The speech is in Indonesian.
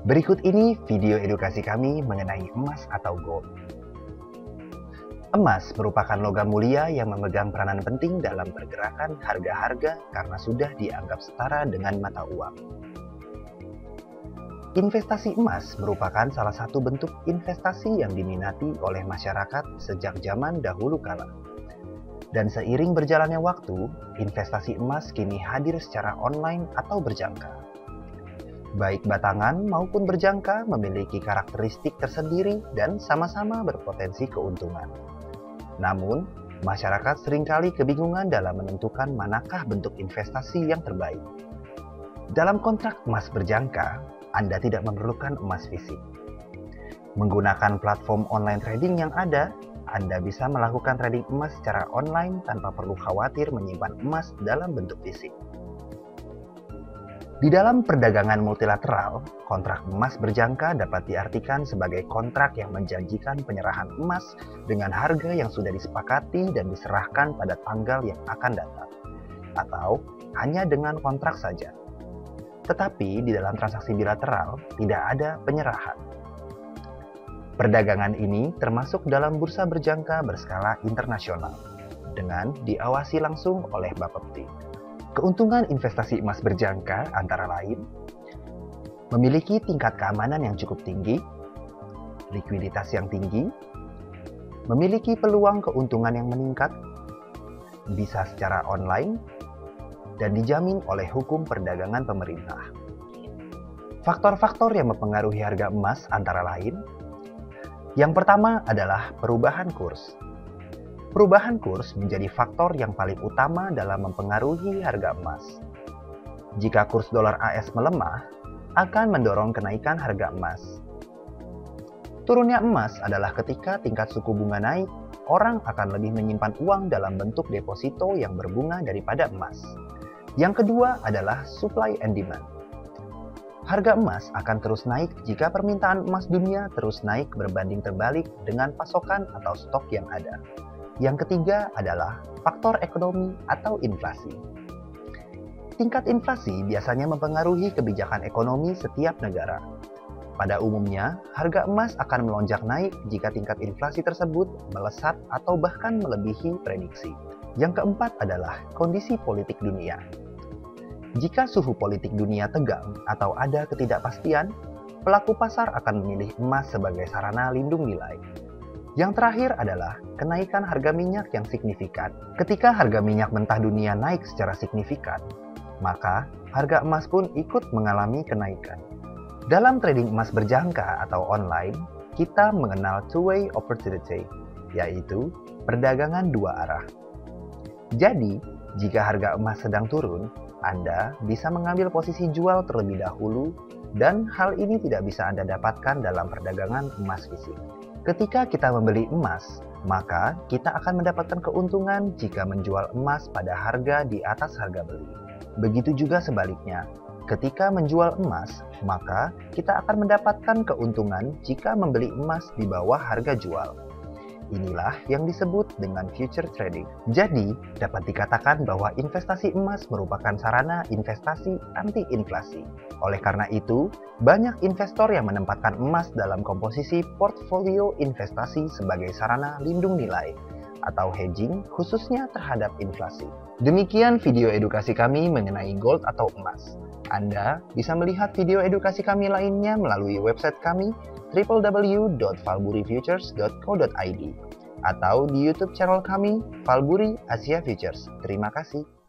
Berikut ini video edukasi kami mengenai emas atau gold. Emas merupakan logam mulia yang memegang peranan penting dalam pergerakan harga-harga karena sudah dianggap setara dengan mata uang. Investasi emas merupakan salah satu bentuk investasi yang diminati oleh masyarakat sejak zaman dahulu kala. Dan seiring berjalannya waktu, investasi emas kini hadir secara online atau berjangka. Baik batangan maupun berjangka memiliki karakteristik tersendiri dan sama-sama berpotensi keuntungan. Namun, masyarakat seringkali kebingungan dalam menentukan manakah bentuk investasi yang terbaik. Dalam kontrak emas berjangka, Anda tidak memerlukan emas fisik. Menggunakan platform online trading yang ada, Anda bisa melakukan trading emas secara online tanpa perlu khawatir menyimpan emas dalam bentuk fisik. Di dalam perdagangan multilateral, kontrak emas berjangka dapat diartikan sebagai kontrak yang menjanjikan penyerahan emas dengan harga yang sudah disepakati dan diserahkan pada tanggal yang akan datang, atau hanya dengan kontrak saja. Tetapi di dalam transaksi bilateral tidak ada penyerahan. Perdagangan ini termasuk dalam bursa berjangka berskala internasional, dengan diawasi langsung oleh Bapepti. Keuntungan investasi emas berjangka antara lain memiliki tingkat keamanan yang cukup tinggi, likuiditas yang tinggi, memiliki peluang keuntungan yang meningkat, bisa secara online, dan dijamin oleh hukum perdagangan pemerintah. Faktor-faktor yang mempengaruhi harga emas antara lain, yang pertama adalah perubahan kurs. Perubahan kurs menjadi faktor yang paling utama dalam mempengaruhi harga emas. Jika kurs dolar AS melemah, akan mendorong kenaikan harga emas. Turunnya emas adalah ketika tingkat suku bunga naik, orang akan lebih menyimpan uang dalam bentuk deposito yang berbunga daripada emas. Yang kedua adalah supply and demand. Harga emas akan terus naik jika permintaan emas dunia terus naik berbanding terbalik dengan pasokan atau stok yang ada. Yang ketiga adalah faktor ekonomi atau inflasi. Tingkat inflasi biasanya mempengaruhi kebijakan ekonomi setiap negara. Pada umumnya, harga emas akan melonjak naik jika tingkat inflasi tersebut melesat atau bahkan melebihi prediksi. Yang keempat adalah kondisi politik dunia. Jika suhu politik dunia tegang atau ada ketidakpastian, pelaku pasar akan memilih emas sebagai sarana lindung nilai. Yang terakhir adalah kenaikan harga minyak yang signifikan. Ketika harga minyak mentah dunia naik secara signifikan, maka harga emas pun ikut mengalami kenaikan. Dalam trading emas berjangka atau online, kita mengenal two-way opportunity, yaitu perdagangan dua arah. Jadi, jika harga emas sedang turun, Anda bisa mengambil posisi jual terlebih dahulu, dan hal ini tidak bisa Anda dapatkan dalam perdagangan emas fisik. Ketika kita membeli emas, maka kita akan mendapatkan keuntungan jika menjual emas pada harga di atas harga beli. Begitu juga sebaliknya, ketika menjual emas, maka kita akan mendapatkan keuntungan jika membeli emas di bawah harga jual. Inilah yang disebut dengan future trading. Jadi, dapat dikatakan bahwa investasi emas merupakan sarana investasi anti-inflasi. Oleh karena itu, banyak investor yang menempatkan emas dalam komposisi portfolio investasi sebagai sarana lindung nilai atau hedging khususnya terhadap inflasi. Demikian video edukasi kami mengenai gold atau emas. Anda bisa melihat video edukasi kami lainnya melalui website kami www.falburifutures.co.id atau di YouTube channel kami Falburi Asia Futures. Terima kasih.